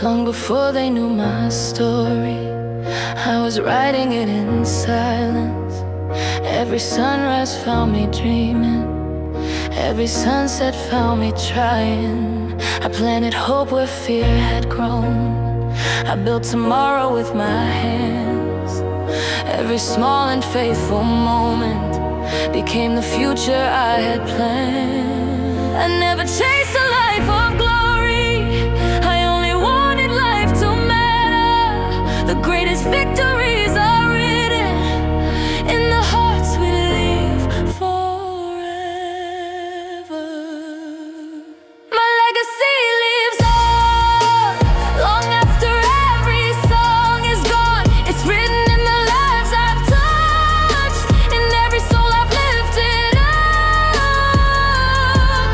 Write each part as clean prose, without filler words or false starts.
long before they knew my story. I was writing it in silence. Every sunrise found me dreaming. Every sunset found me trying. I planted hope where fear had grown. I built tomorrow with my hands. Every small and faithful moment became the future I had planned. I never chased a life of glory. I only wanted life to matter. The greatest victories are written in the hearts we leave forever. My legacy lives on, long after every song is gone. It's written in the lives I've touched, in every soul I've lifted up.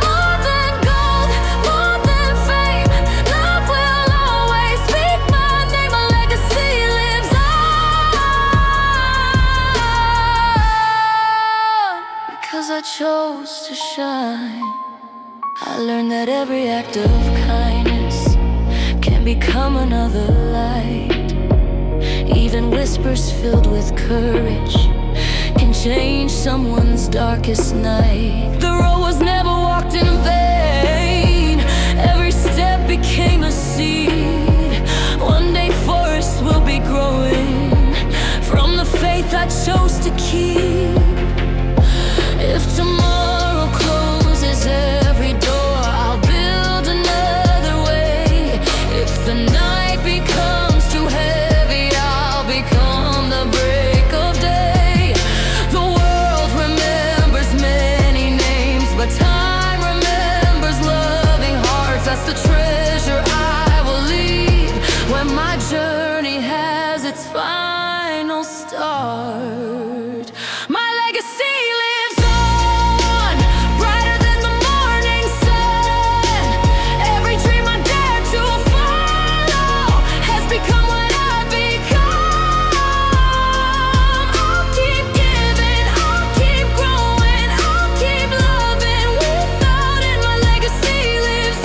More than gold, more than fame, love will always speak my name. My legacy lives on, because I chose to shine. I learned that every act of kindness can become another light. Even whispers filled with courage can change someone's darkest night. The road was never walked in vain. Every step became a seed. One day forests will be growing from the faith I chose to keep. If tomorrow closes every door, I'll build another way. If the night becomes too heavy, I'll become the break of day. The world remembers many names, but time remembers loving hearts. That's the treasure I will leave when my journey has its final start. My legacy lives on, brighter than the morning sun. Every dream I dare to follow has become what I've become. I'll keep giving, I'll keep growing, I'll keep loving without end. My legacy lives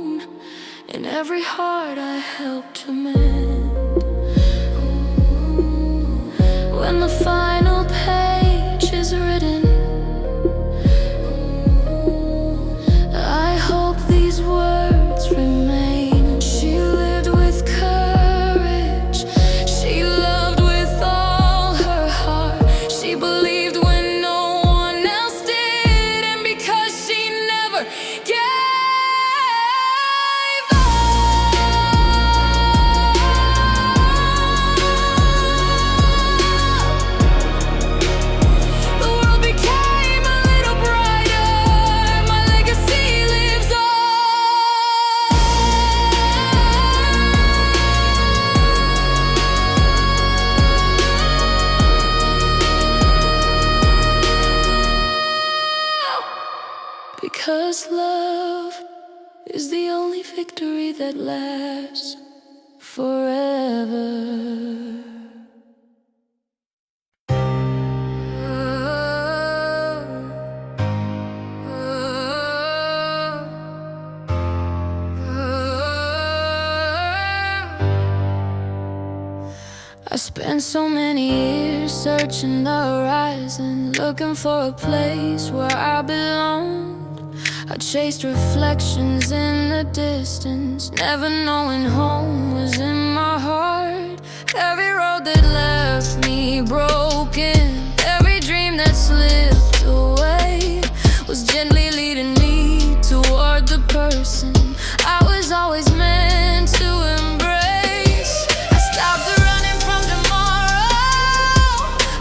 on, in every heart I help to mend. When the final page is written, I hope these words remain. She lived with courage, she loved with all her heart. She believed when no one else did, and because she never gave up, the world became a little brighter. My legacy lives on. Because love is the only victory that lasts forever. I spent so many years searching the horizon, looking for a place where I belonged. I chased reflections in the distance, never knowing home was in my heart. Every road that left me broken, every dream that slipped away, was gently leading me toward the person I was always meant to embrace. I stopped running from tomorrow,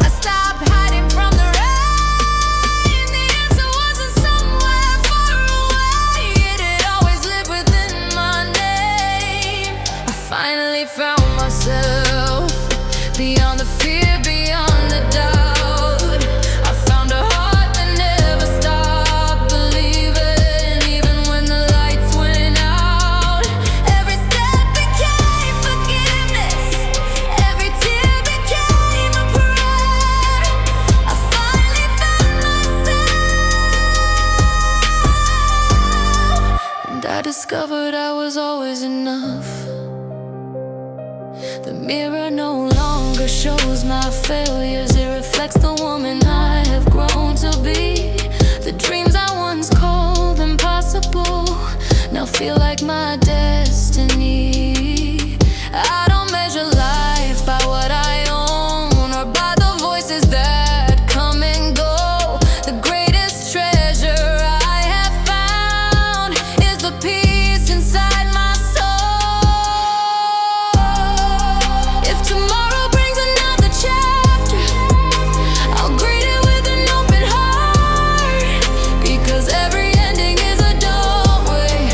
I stopped hiding from the rain. The answer wasn't somewhere far away, it had always lived within my name. I finally found myself beyond the fear, beyond the doubt. I found a heart that never stopped believing, even when the lights went I discovered I was always enough. The mirror no longer shows my failures. It reflects the woman I have grown to be. The dreams I once called impossible now feel like my destiny. I don't measure life by what I own or by the voices that come and go. The greatest treasure I have found is the peace inside my soul. If tomorrow brings another chapter, I'll greet it with an open heart, because every ending is a doorway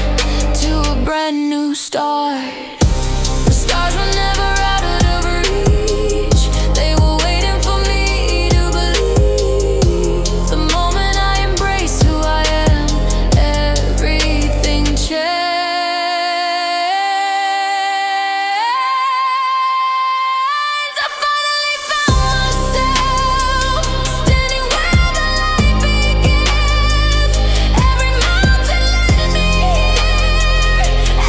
to a brand new start. The stars were never out of reach. They were waiting for me to believe. The moment I embrace who I am, everything changed. I finally found myself standing where the light begins. Every mountain led me here.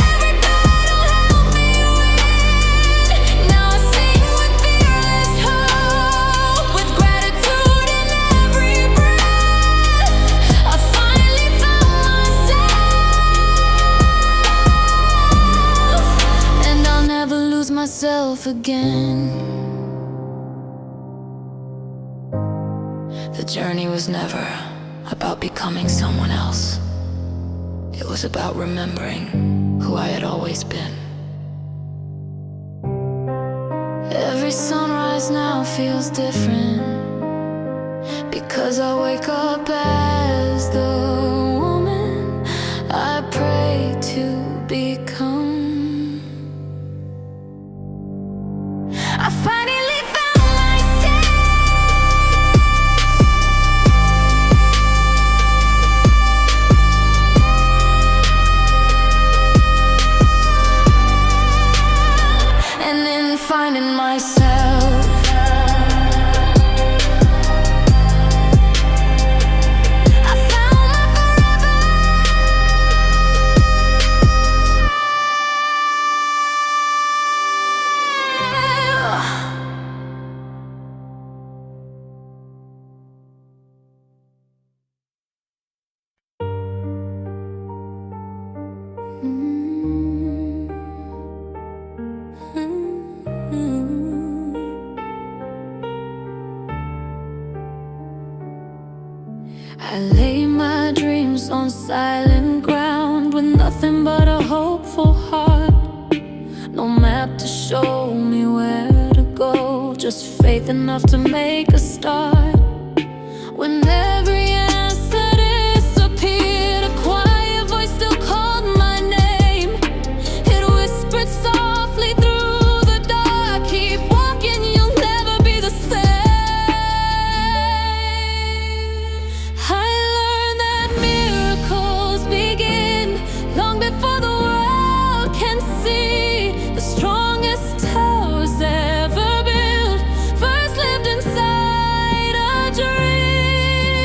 Every battle helped me win. Now I sing with fearless hope, with gratitude in every breath. I finally found myself, and I'll never lose myself again. The journey was never about becoming someone else. It was about remembering who I had always been. Every sunrise now feels different, because I wake up as the woman I pray to become. I finally found myself, and in finding myself, I found my forever. I lay my dreams on silent ground, with nothing but a hopeful heart. No map to show me where to go, just faith enough to make a start. When every answer disappeared, a quiet voice still called my name. It whispered softly through the dark, keep walking, you'll never be the same. I learned that miracles begin long before the world can see. The strongest towers ever built first lived inside a dream.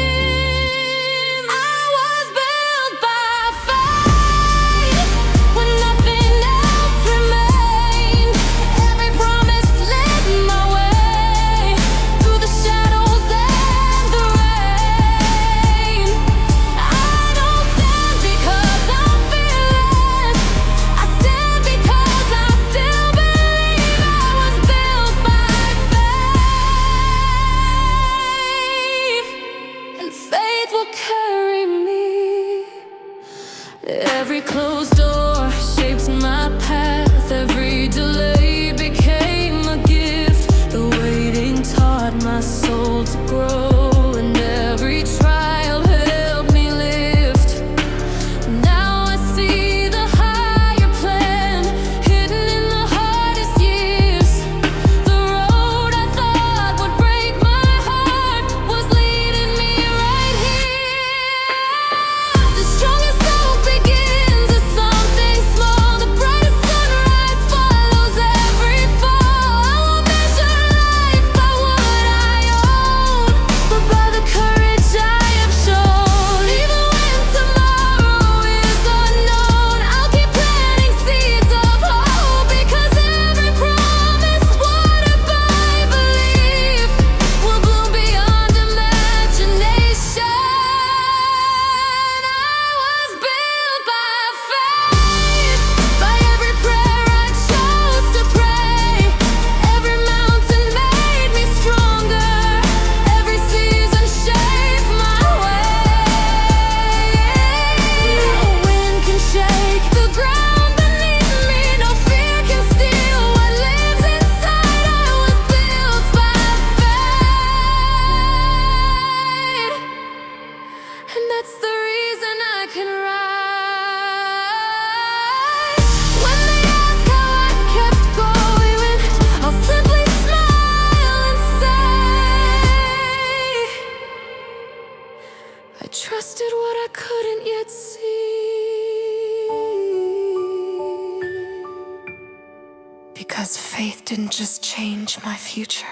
Because faith didn't just change my future,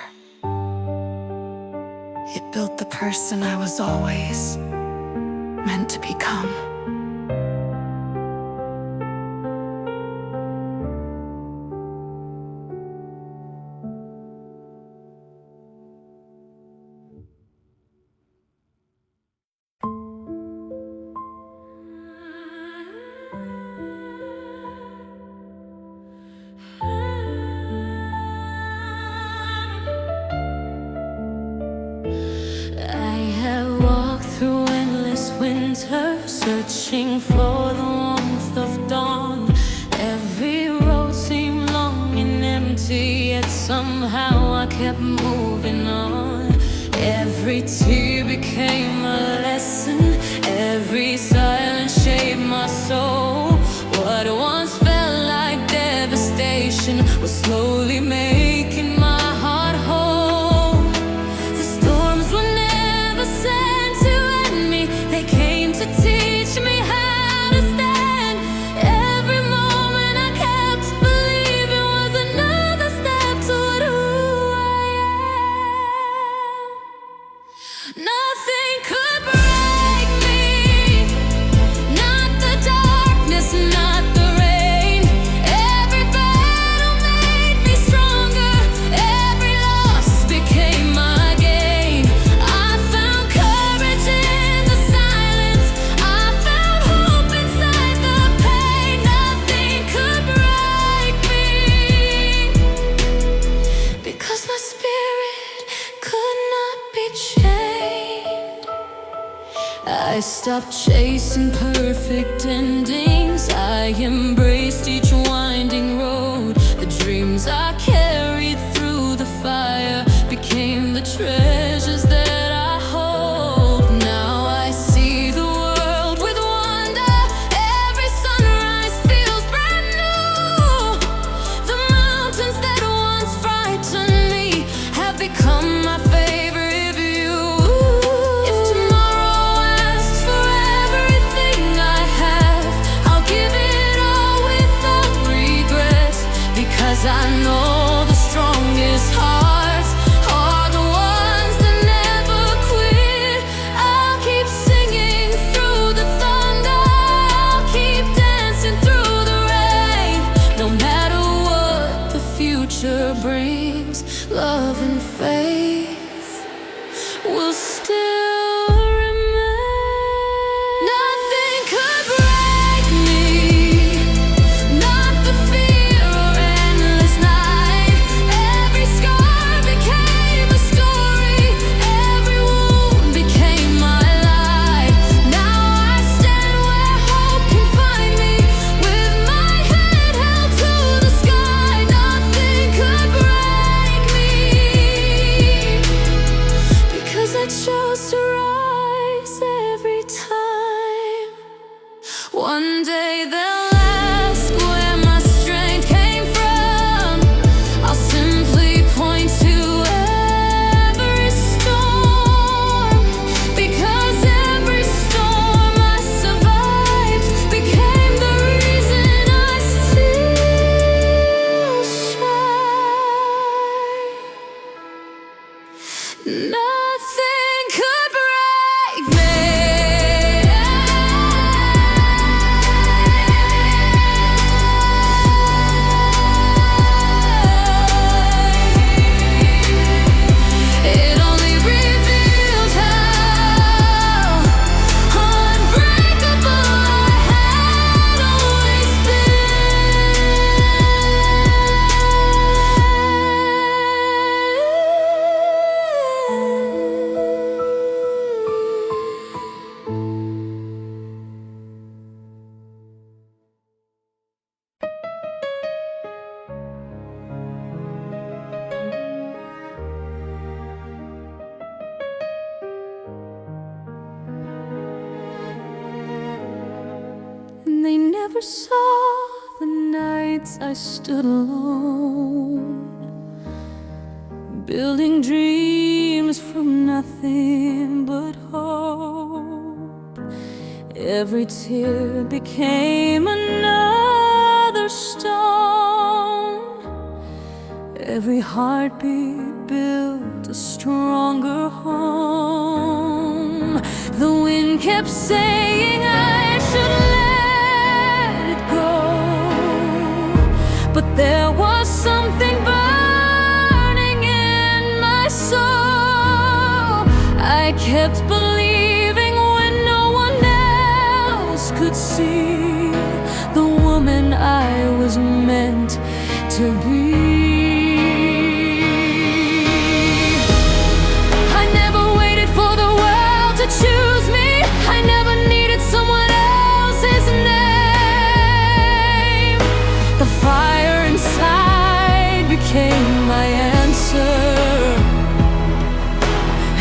it built the person I was always meant to become. Through endless winter, searching for the warmth of dawn. Every road seemed long and empty, yet somehow I kept moving on. Every tear became a lesson, every silence shaped my soul. What once felt like devastation was slowly making my heart whole. The storms were never sent to end me, they came to teach me how to stand. Every moment I kept believing was another step toward who I am. Nothing could break me, not the darkness, not the rain. Every battle made me stronger, every loss became my gain. I found courage in the silence, I found hope inside the pain. Nothing could break me, because my spirit could not be chained. I stopped chasing perfect endings, I embraced each winding road. The dreams I carried through the fire became the treasures that I hold. Now I see the world with wonder, every sunrise feels brand new. The mountains that once frightened me have become my favorite view. If tomorrow asks for everything I have, I'll give it all without regret, because I know the strongest hearts are the ones that never quit. I'll keep singing through the thunder, I'll keep dancing through the rain. No matter what the future brings, love and faith will still remain. Nothing could break me, not the fear or endless night. Every scar became a story, every wound became my light. Now I stand where hope can find me, with my head held to the sky. Nothing could break me, because I chose to rise every time. One day they'll ask where my strength came from, I'll simply point to every storm, because every storm I survived became the reason I still shine. Nothing could break me. It only revealed how unbreakable I had always And they never saw the nights I stood alone, building dreams from nothing but hope. Every tear became another stone, heartbeat built a stronger home. The wind kept saying I should let it go, but there was something burning in my soul. I kept believing when no one else could see the woman I was meant to be. I never waited for the world to choose me. I never needed someone else's name. The fire inside became my answer,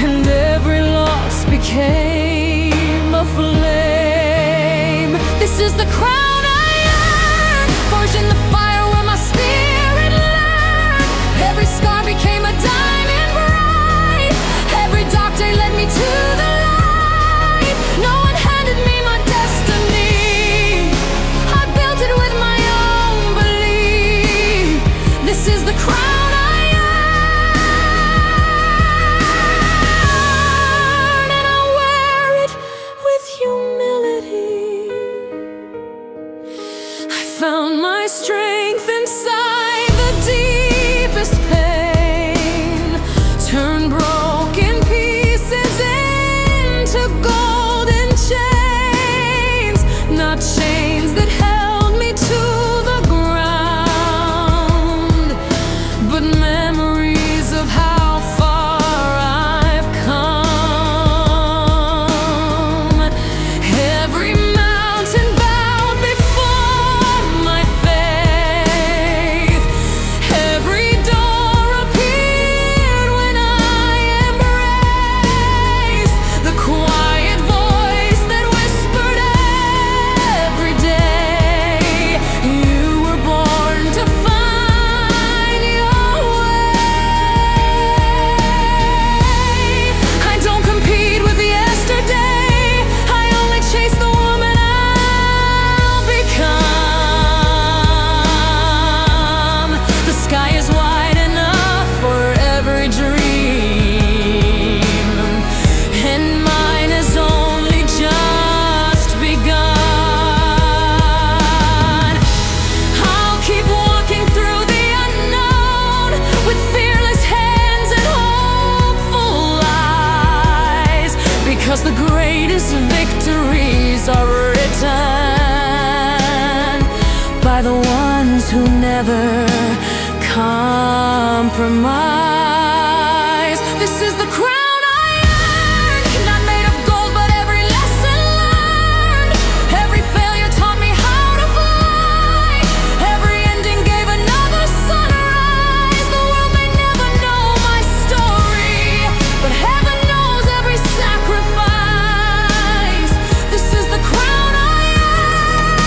and every loss became a flame. This is the crown I earned, forged in the fire where my spirit learned. Every scar became a diamond bright. Every dark day led me to the light. No one handed me my destiny. I built it with my own belief. This is the crown I earned, and I wear it with humility. I found my strength inside the deepest pain, turned broken pieces into golden chains. Not chains that held me to the ground, but memories of how far I've come. Every mountain bowed before my faith. Every door appeared when I embraced the quiet voice that whispered every day, you were born to find your way. I don't compete with yesterday. I only chase the woman I'll become. The sky is wide enough for every dream, and mine has only just begun. I'll keep walking through the unknown with fearless hands and hopeful eyes, because the greatest victories are written by the ones who never compromise. This is the crown I earned, not made of gold, but every lesson learned. Every failure taught me how to fly. Every ending gave another sunrise. The world may never know my story, but heaven knows every sacrifice. This is the crown I earned,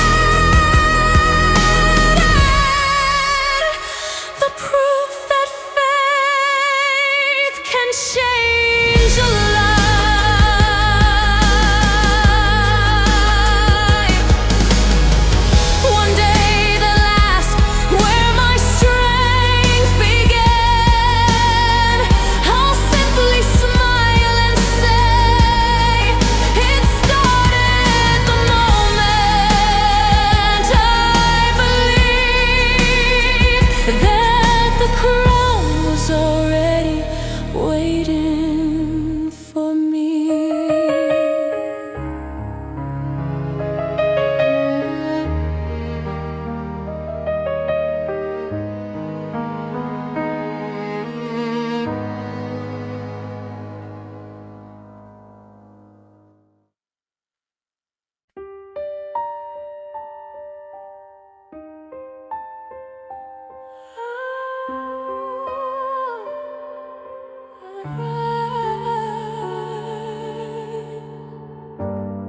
the proof that faith can change a life. One day the last, where my strength began, I'll simply smile and say, it started the moment I believed that the crown was already waiting for me.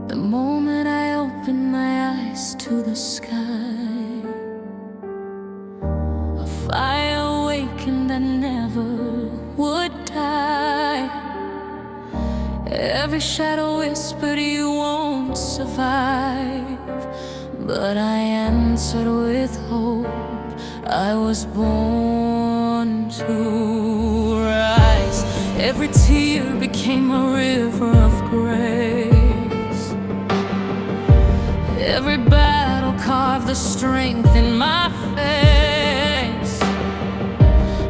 The moment I opened my eyes to the sky, a fire awakened that never would die. Every shadow whispered you won't survive, but I answered with hope. I was born one to rise. Every tear became a river of grace. Every battle carved the strength in my face.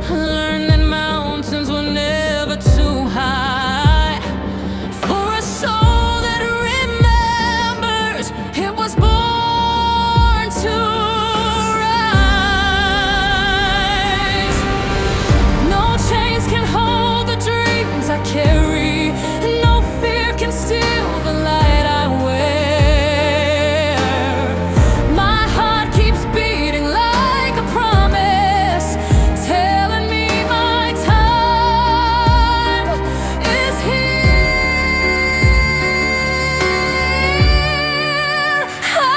I learned that mountains were never too high for a soul that remembers it was born to rise. No chains can hold the dreams I carry. No fear can steal the light I wear. My heart keeps beating like a promise, telling me my time is here.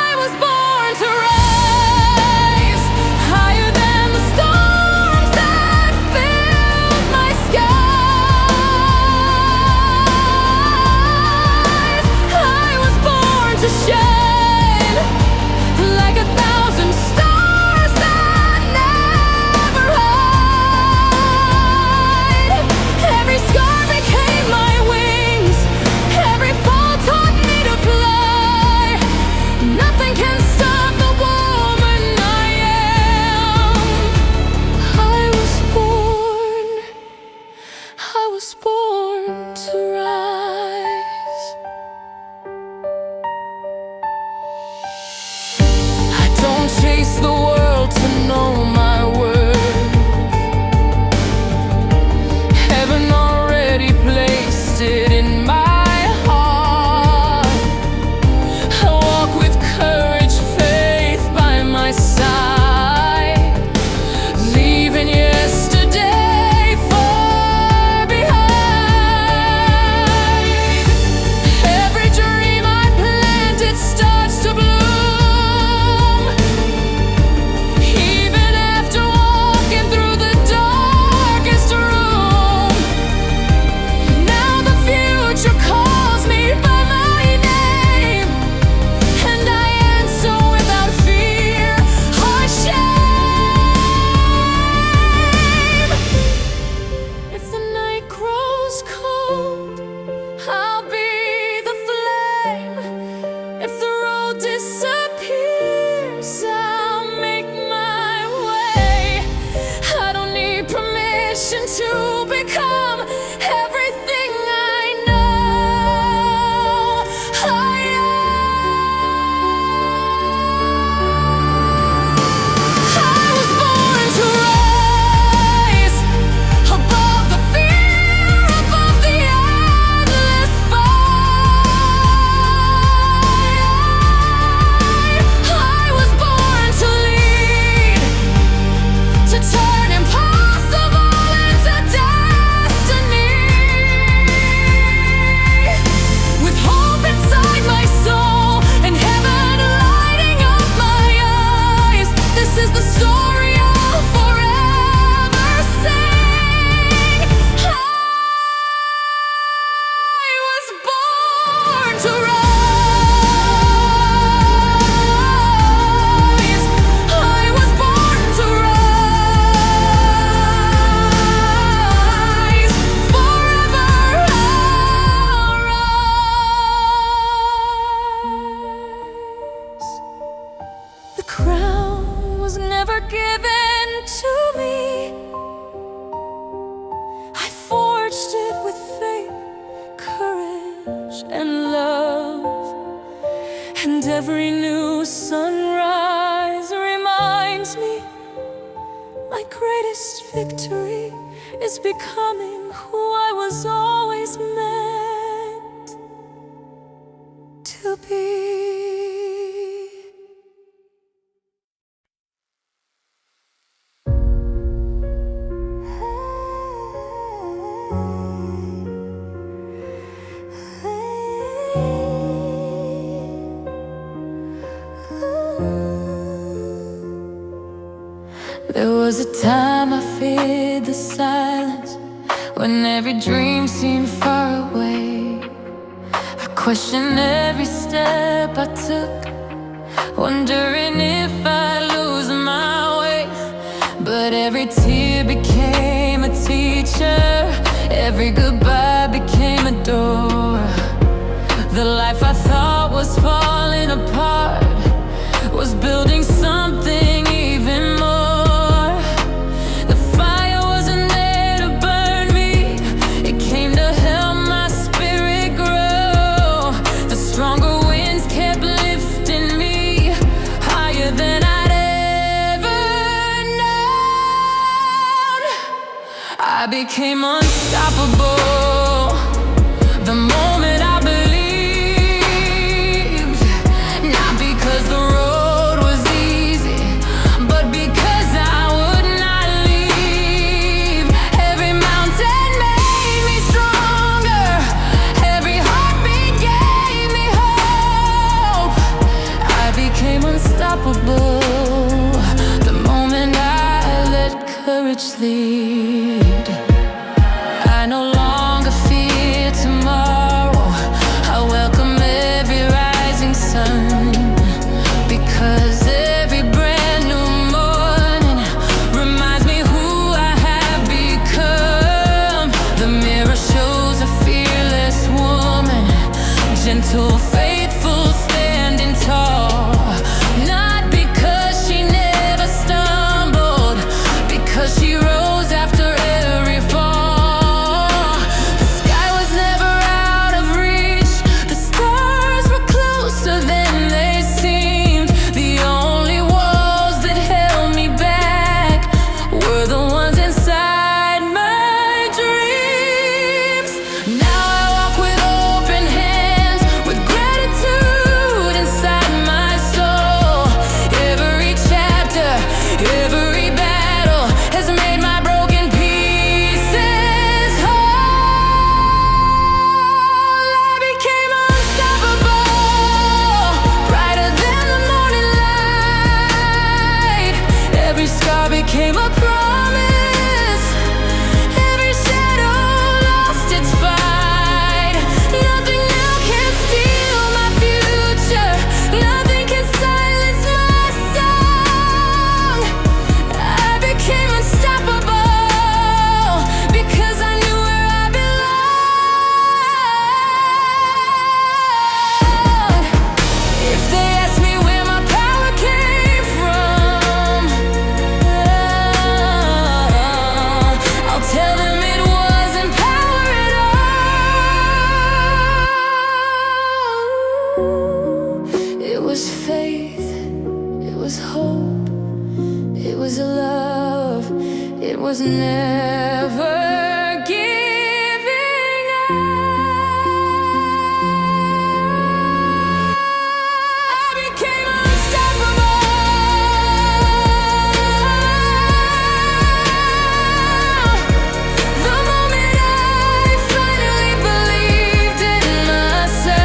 I was born to rise, higher than the storms that filled my skies. I was born to shine like a thousand stars that never hide. Every scar became my wings. Every fall taught me to fly. Nothing can stop the woman I am. I was born to rise. I don't chase the world to know my worth. Heaven already placed it in my heart. I walk with courage, faith by my side, leaving yesterday far behind. Every dream I planted starts to bloom, even after walking through the darkest room. Now the future calls me by my name, and I answer without fear or shame. If the night grows cold, I'll be the flame. If the road disappears, I'll make my way. I don't need permission to become everything I know I am. I was born to rise above the fear, above the endless fight. I was born to lead, to turn impossible into destiny. With hope inside my soul and heaven lighting up my eyes, this is the story I'll forever sing. I was born to rise. I was born to rise. Forever I'll rise. The crown was never given to me. I forged it with faith, courage, and love. And every new sunrise reminds me my greatest victory is becoming who I was always meant to be. There was a time I feared the silence, when every dream seemed far away. I questioned every step I took, wondering if I'd lose my way. But every tear became nature. Every goodbye became a door. The life I thought was falling apart was building something even more. The fire wasn't there to burn me, it came to help my spirit grow. The stronger winds kept lifting me higher than I'd ever known. I became unstoppable the moment I believed. Not because the road was easy, but because I would not leave. Every mountain made me stronger, every heartbeat gave me hope. I became unstoppable the moment I let courage lead. I no longer fear tomorrow, I welcome every rising sun, because every brand new morning reminds me who I have become. The mirror shows a fearless woman, gentle, faithful, standing tall. Not because she never stumbled, because she rose after every fall. The sky was never out of reach, the stars were closer than they seemed. The only walls that held me back were the ones inside my dreams. Now I walk with open hands, with gratitude inside my soul. Every chapter, every battle has made my broken pieces whole. I became unstoppable, brighter than the morning light. Every scar became a promise, every shadow lost its fight. Nothing now can steal my future, nothing can silence my song. I became unstoppable because I knew where I belonged. If they ask me where my power came from, I'll tell them it wasn't power at all. It was faith, it was hope, it was love, it was never giving up. I became unstoppable the moment I finally believed in myself.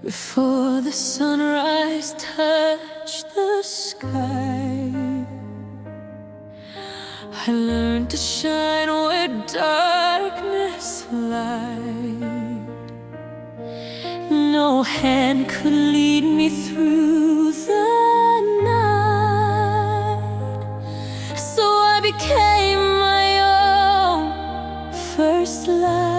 Before the sunrise touched the sky, I learned to shine where darkness lied. No hand could lead me through the night, so I became my own first light.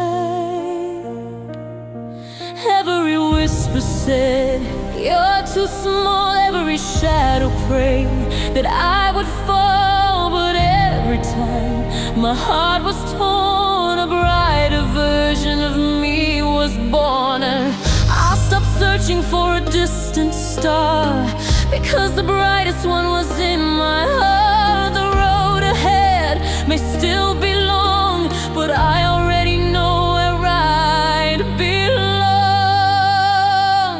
Every whisper said, "You're too small." Every shadow prayed that I would fall. But every time my heart was torn, a brighter version of me was was born. And I stopped searching for a distant star, because the brightest one was in my heart. The road ahead may still be long, but I already know where I belong.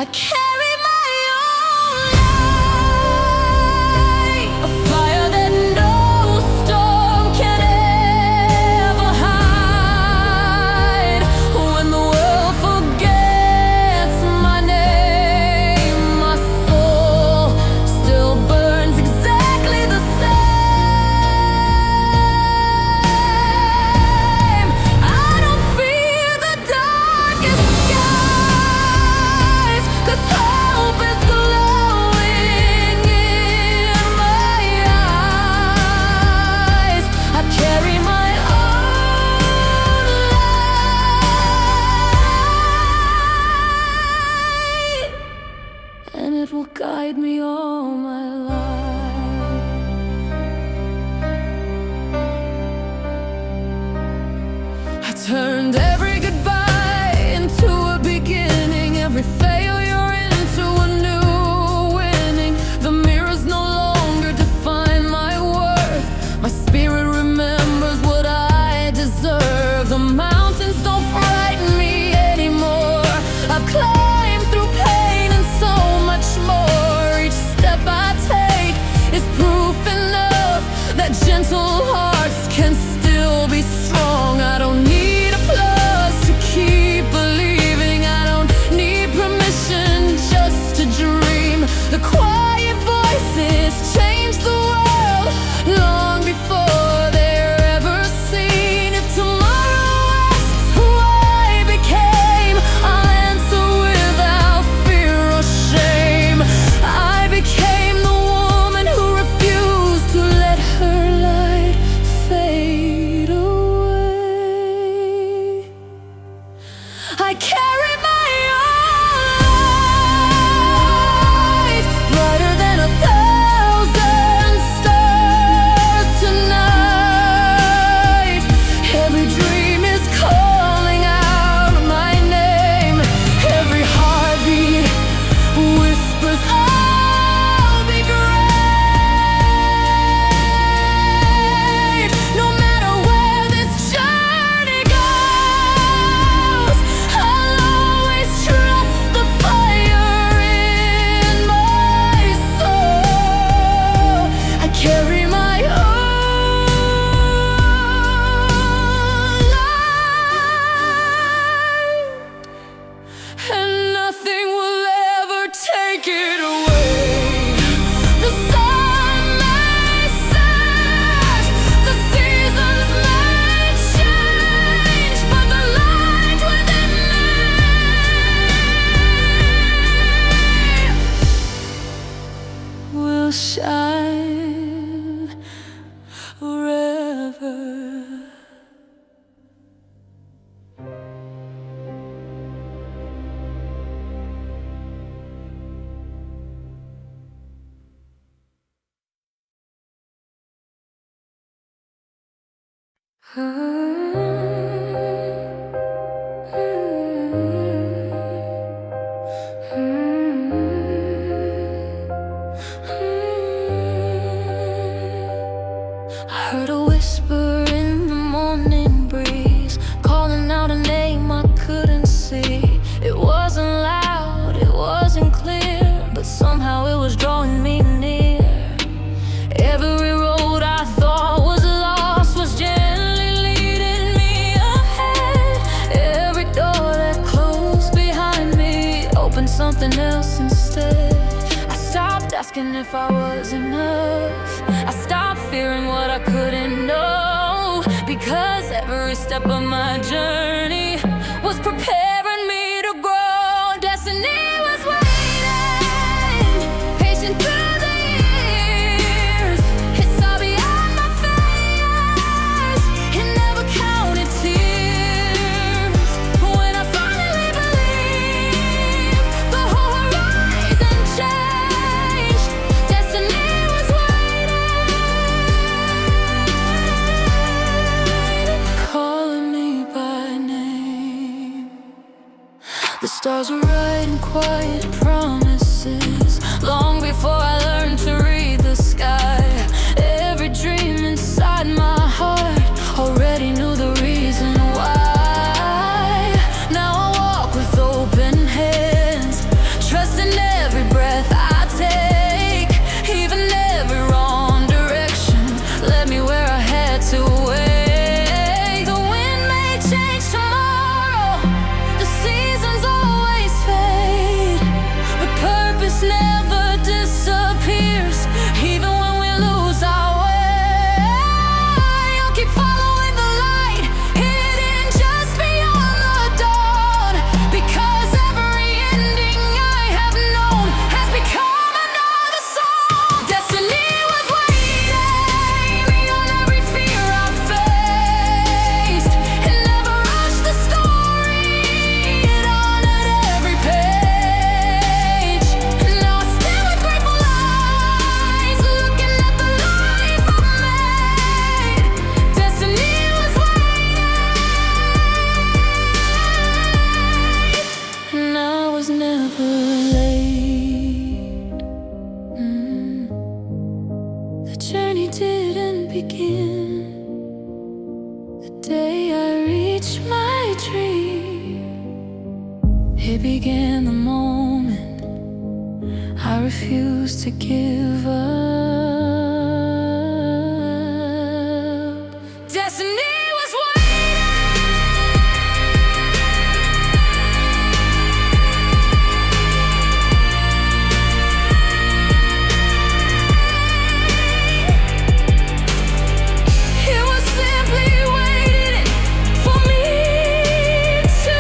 I carry my own light, a fire that no storm can ever hide. When the world forgets my name, my soul still burns exactly the same. I don't fear the darkest skies, 'cause hope is glowing in my eyes. I carry my own light, and it will guide me all my life. I turned every goodbye into a beginning, every failure into a new winning. The mirrors no longer define my worth. My spirit remembers what I deserve. The mountains don't frighten me anymore. I've climbed through pain and so much more. Each step I take is proof enough that gentle hearts can still be strong. I don't need applause to keep believing. I don't need permission just to dream. The quiet voices change the world long before they're ever seen. If tomorrow asks who I became, I'll answer without fear or shame. I became the woman who refused to let her light fade away. I carry my own light, brighter than 1,000 stars tonight. Every dream is calling out my name. Every heartbeat whispers, I'll be great. No matter where this journey goes, I'll always trust the fire in my soul. I carry my own light, and nothing will ever take it away. The sun may set, the seasons may change, but the light within me will shine forever. I heard a whisper in the morning breeze, calling out a name I couldn't see. It wasn't loud, it wasn't clear, but somehow it was drawing me near. Every road I thought was lost was gently leading me ahead. Every door that closed behind me opened something else instead. I stopped asking if I was enough. I stopped fearing what I couldn't know, because every step of my journey was preparing me to grow. Destiny was waiting, patient through the years. It saw beyond my fears, it never counted tears. When I finally believed the whole horizon changed, destiny was waiting, calling me by name. Stars were writing quiet promises long before I learned to read the sky. Every dream inside my heart already knew the reason why. Now I walk with open hands, trusting every breath I take. Even every wrong direction led me where I had to wait. The wind may change tomorrow, the seasons always fade, but purpose never disappears, even when we lose our way. I'll keep following the light, hidden just beyond the dawn, because every ending I have known has become another song. Destiny was waiting beyond every fear I faced. It never rushed the story, it honored every page. Now I stand with grateful eyes, looking at the life I've made. Destiny was waiting, and I was never late. The journey didn't begin the day I reached my dream. It began the moment I refused to give up. Destiny was It was simply waiting for me to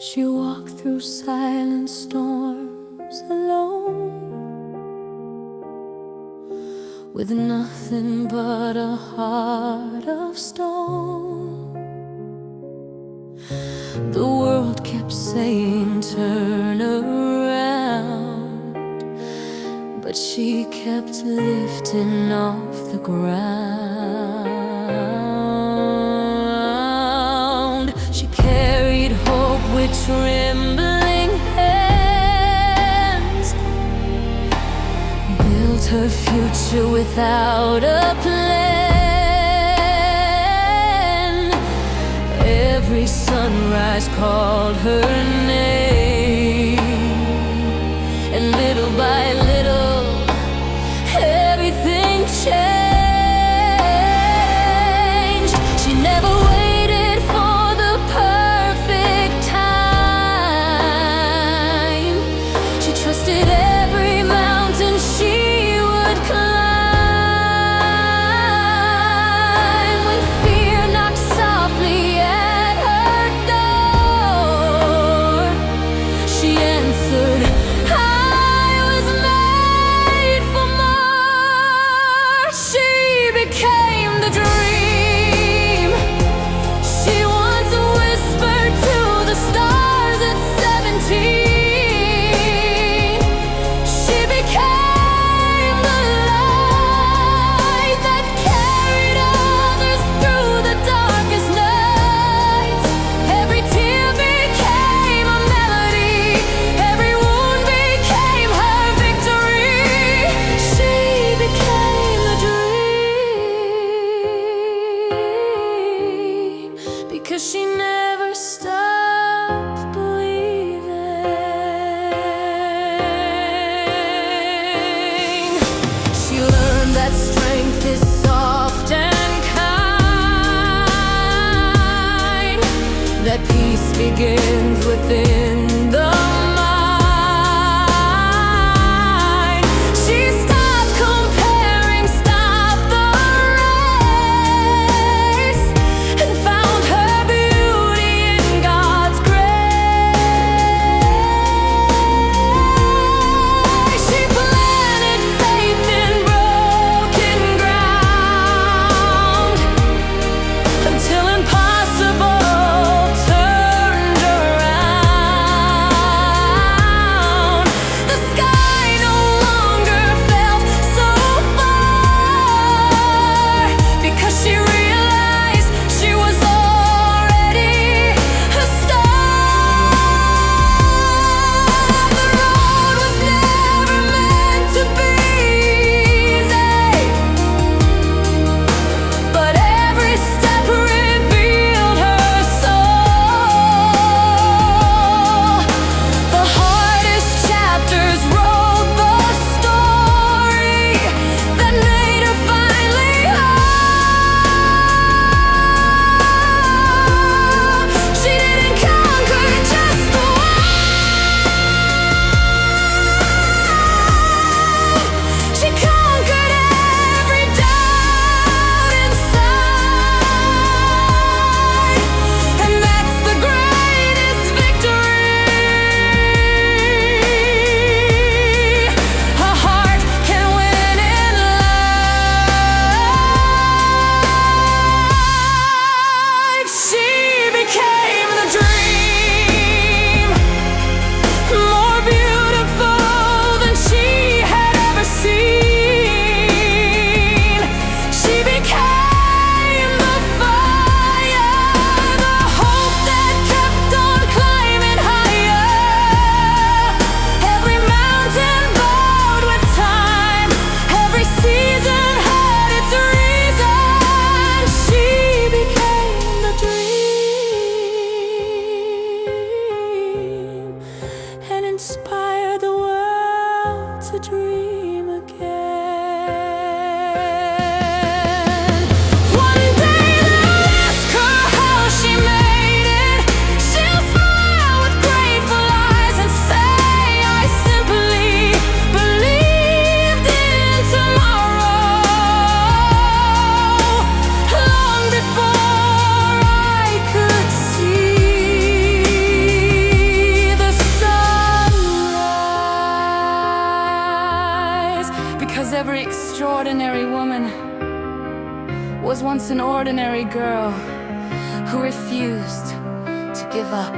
She walked through silent storms alone, with nothing but a heart of stone. The world kept saying turn around, but she kept lifting off the ground. She carried hope with trembling hands, built her future without a plan. Every sunrise called her name, and little by little everything changed. She never waited for the perfect time. She trusted every mountain she would climb. When fear knocked softly at her door, she answered, I was made for more. She became the dream she once whispered to the stars at 17. She became the light that carried others through the darkest nights. Every tear became a melody, every wound became her victory. She became the dream, because she never stopped believing. She learned that strength is soft and kind, that peace begins within the mind. She stopped comparing styles dream again. One day they'll ask her how she made it. She'll smile with grateful eyes and say, I simply believed in tomorrow, long before I could see the sunrise. Because every extraordinary woman was once an ordinary girl who refused to give up.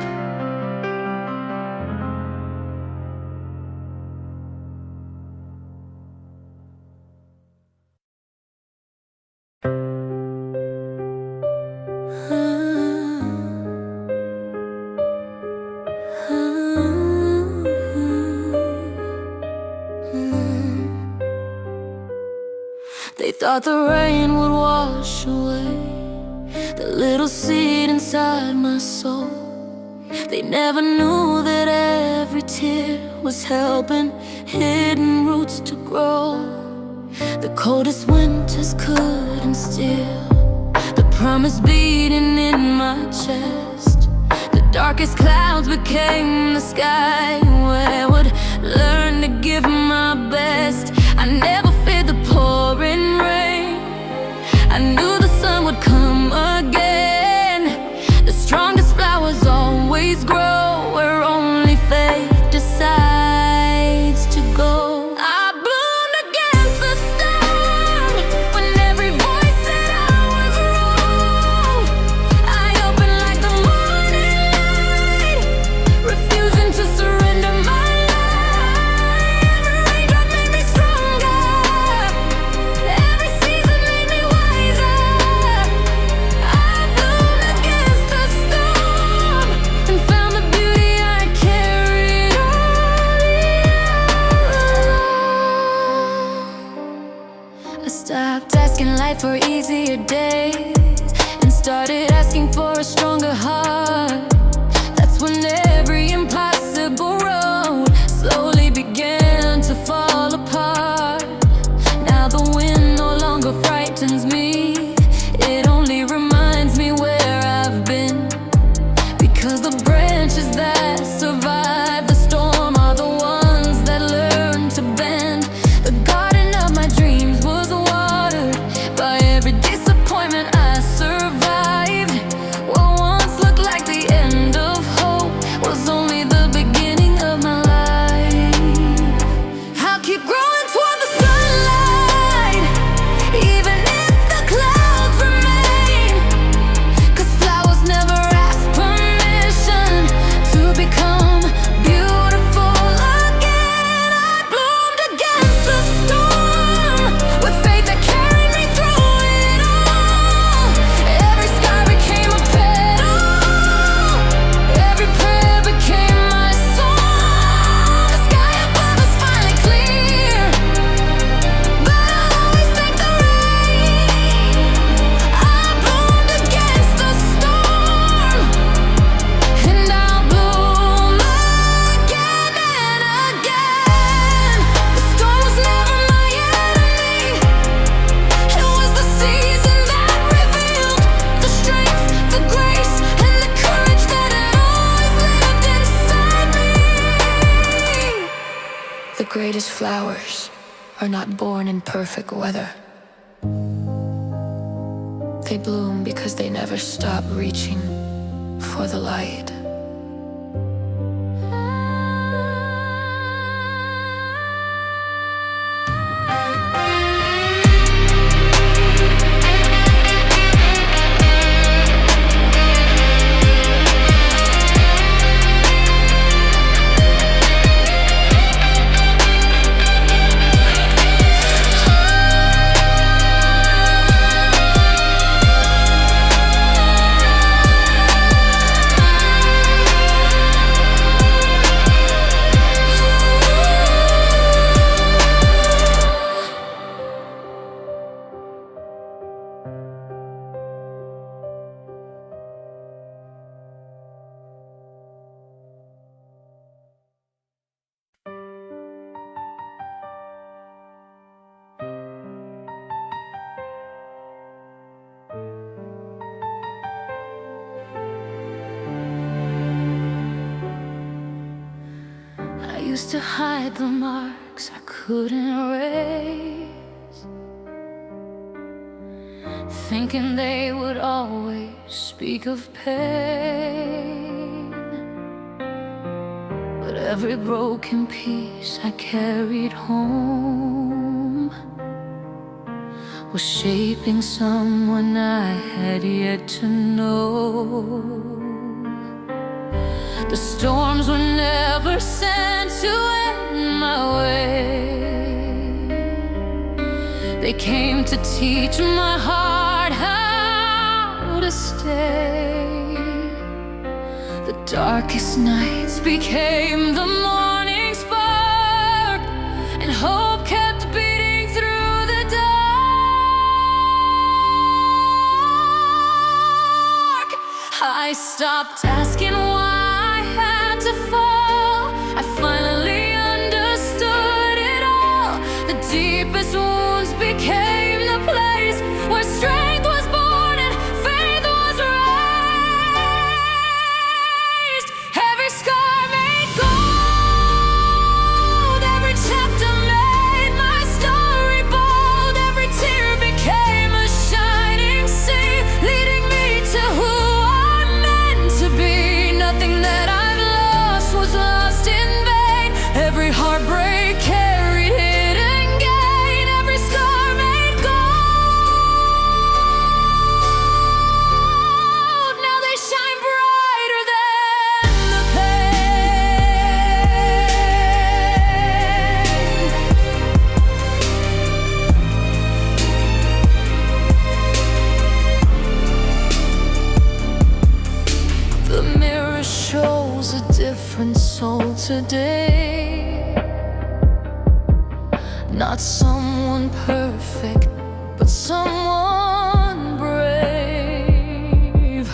They thought the rain would wash away the little seed inside my soul. They never knew that every tear was helping hidden roots to grow. The coldest winters couldn't steal the promise beating in my chest. The darkest clouds became the sky where I would learn to give my best. I never feared the pouring rain. I knew the sun would come again. The strongest flowers always grow where only faith decides to go. I bloomed against the storm when every voice said I was wrong. I opened like the morning light, refusing to surrender my life. Every raindrop made me stronger, every season made me wiser. I bloomed against the storm and found the beauty I carried all along. I stopped asking life for easier days and started asking for a stronger heart. That's when every impossible road slowly began to fall apart. Now the wind no longer frightens me, it only reminds me where I've been. Because the branches that survive the storm are the ones that learn to bend. The garden of my dreams was watered by every disappointment I survived. What once looked like the end of hope was only the beginning of my life. I'll keep growing toward the sunlight, even if the clouds remain. 'Cause flowers never ask permission to become beautiful again. I bloomed against the storm with faith that carried me through it all. Every sky became a petal, every prayer became my song. The sky above is finally clear, but I'll always thank the rain. I bloomed against the storm, and I'll bloom again and again. The storm was never my enemy, it was the season that revealed the strength, the grace, and the courage that had always lived inside me. The greatest flowers are not born in perfect weather. They bloom because they never stop reaching for the light. used to hide the marks I couldn't erase, thinking they would always speak of pain. But every broken piece I carried home was shaping someone I had yet to know. The storms were never sent to end my way. They came to teach my heart how to stay. The darkest nights became the morning spark, and hope kept beating through the dark. I stopped asking why I had to fall. I finally understood it all. The deepest wounds became the place where strength was born and faith was raised. Every scar made gold, every chapter made my story bold. Every tear became a shining sea, leading me to who I'm meant to be. Nothing that I've lost was lost in vain. Every heartbreak carried hidden gain. Every scar made gold. Now they shine brighter than the pain. The mirror shows a different soul today. Not someone perfect, but someone brave.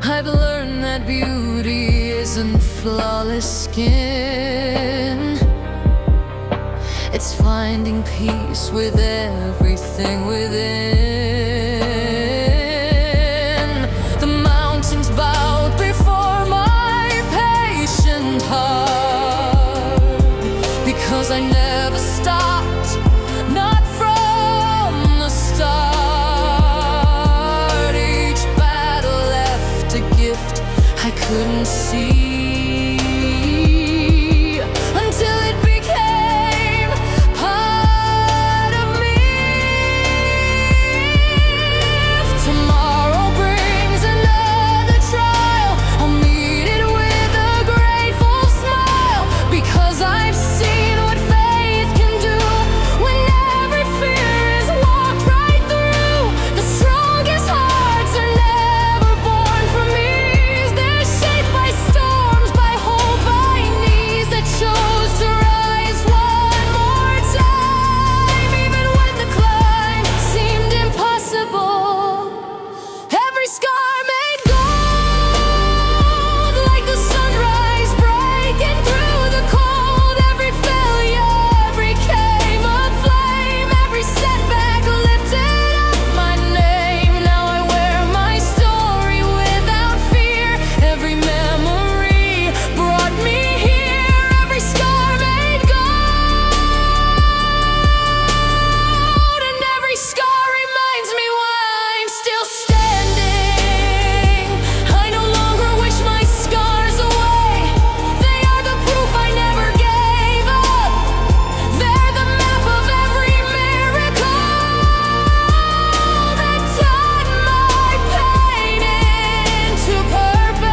I've learned that beauty isn't flawless skin. It's finding peace with everything within. The mountains bowed before my patient heart, because I never stopped, not from the start. Each battle left a gift I couldn't see, until it became part of me. If tomorrow brings another trial, I'll meet it with a grateful smile, because I've seen what faith can do when every fear is walked right through. The strongest hearts are never born from ease. They're shaped by storms, by hope, by knees that chose to rise one more time, even when the climb seemed impossible. Every scar made gold, like the sunrise breaking through the cold. Every failure became a flame. Every setback lifted up my name. Now I wear my story without fear. Every memory brought me here. Every scar made gold, and every scar reminds me why I'm still standing. I no longer wish my scars away. They are the proof I never gave up. They're the map of every miracle that turned my pain into purpose.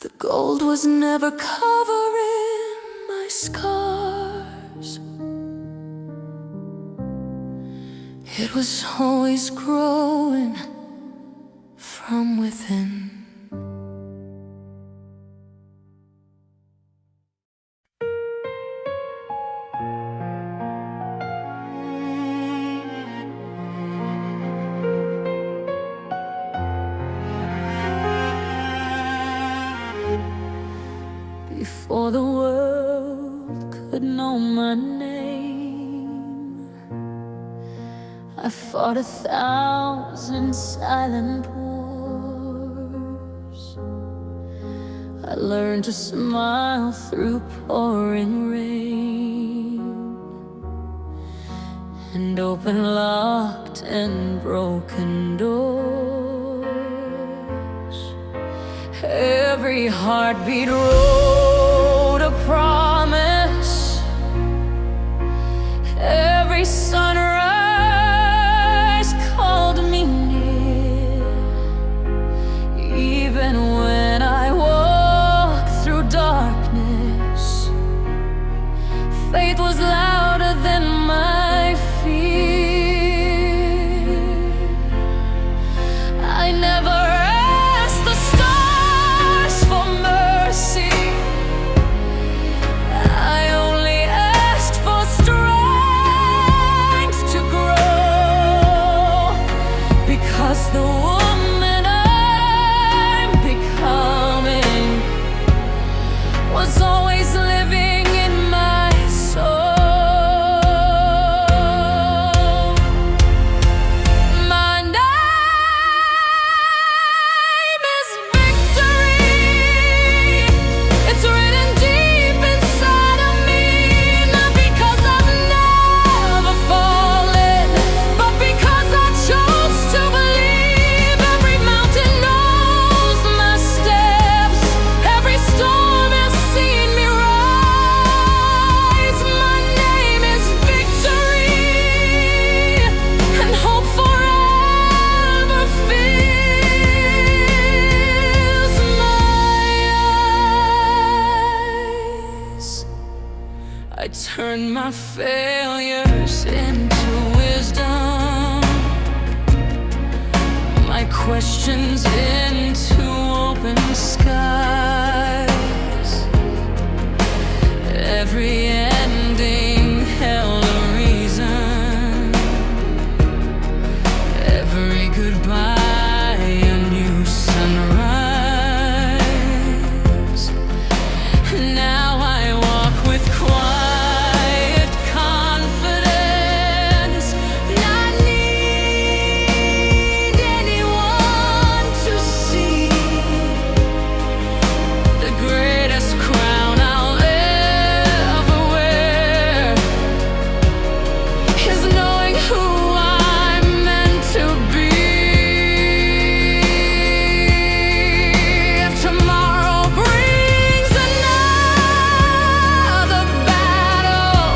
The gold was never covering my scars. It was always growing from within. Before the world could know my name, I fought 1,000 silent wars. I learned to smile through pouring rain and open locked and broken doors. Every heartbeat wrote a promise. Every sunrise called me near. Even when I walked through darkness, faith was louder than my fear. I never asked the stars for mercy. I only asked for strength to grow, because the woman I'm becoming was always living in my soul. My name is victory. It's written deep inside of me, not because I've never fallen, but because I chose to believe. Every mountain knows my steps. Every storm has seen me rise. My name is victory, and hope forever fills my eyes. I turn my failures into wisdom, my questions into open skies. Every ending held a reason, every goodbye a new sunrise. Now I walk with quiet confidence, not need anyone to see. The greatest crown I'll ever wear is knowing who I'm meant to be. If tomorrow brings another battle,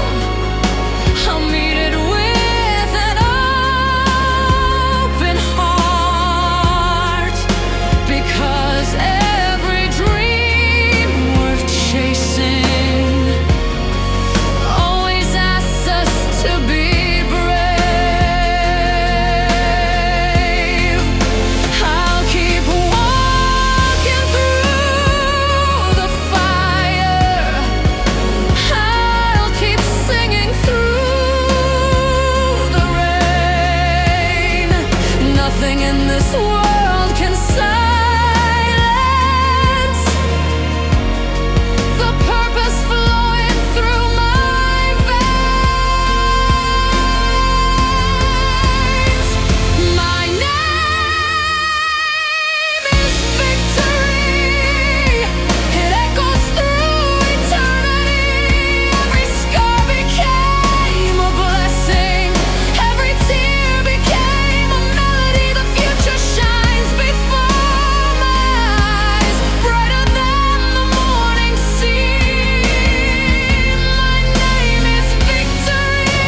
I'll meet it with an open heart, because every dream worth chasing always asks us to be brave. I'll keep walking through the fire. I'll keep singing through the rain. Nothing in this world can silence the purpose flowing through my veins. My name is victory. It echoes through eternity. Every scar became a blessing. Every tear became a melody. The future shines before my eyes, brighter than the morning sea. My name is victory,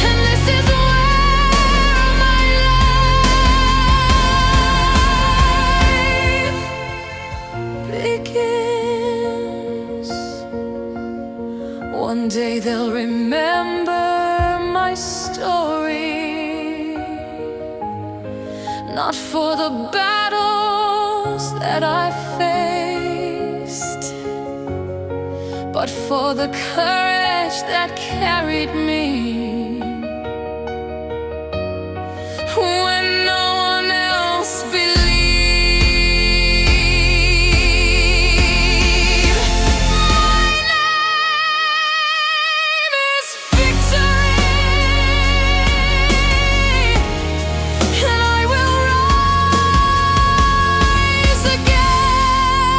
and this is where my life begins. One day they'll remember my story, not for the battles that I faced, but for the courage that carried me when no one else believed. My name is victory, and I will rise again.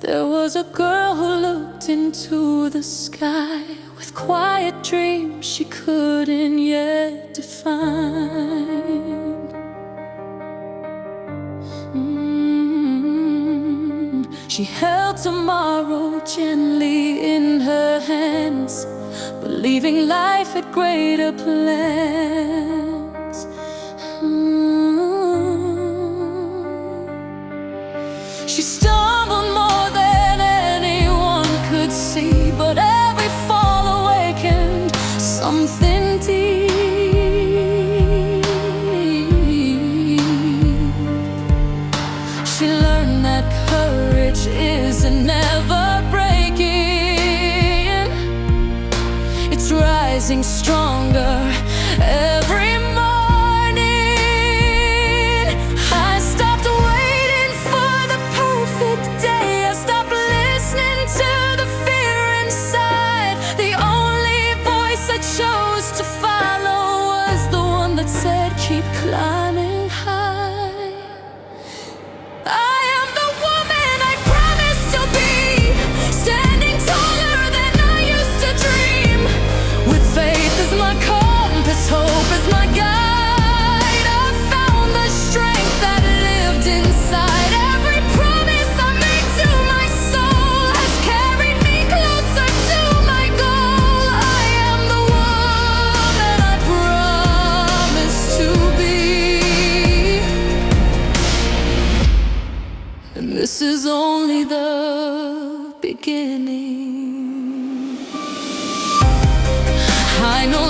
There was a girl who looked into the sky with quiet dreams she couldn't yet define. She held tomorrow gently in her hands, believing life had greater plans. She stumbled more than anyone could see, but every fall awakened something deep. She learned that courage isn't never breaking, it's rising stronger every morning. I stopped waiting for the perfect day. I stopped listening to the fear inside. The only voice I chose to follow was the one that said, keep climbing high. I am the woman I promised to be, standing taller than I used to dream. With faith as my compass, hope as my guide, I found the strength that lived inside. Every promise I made to my soul has carried me closer to my goal. I am the woman I promised to be, and this is only the beginning. I know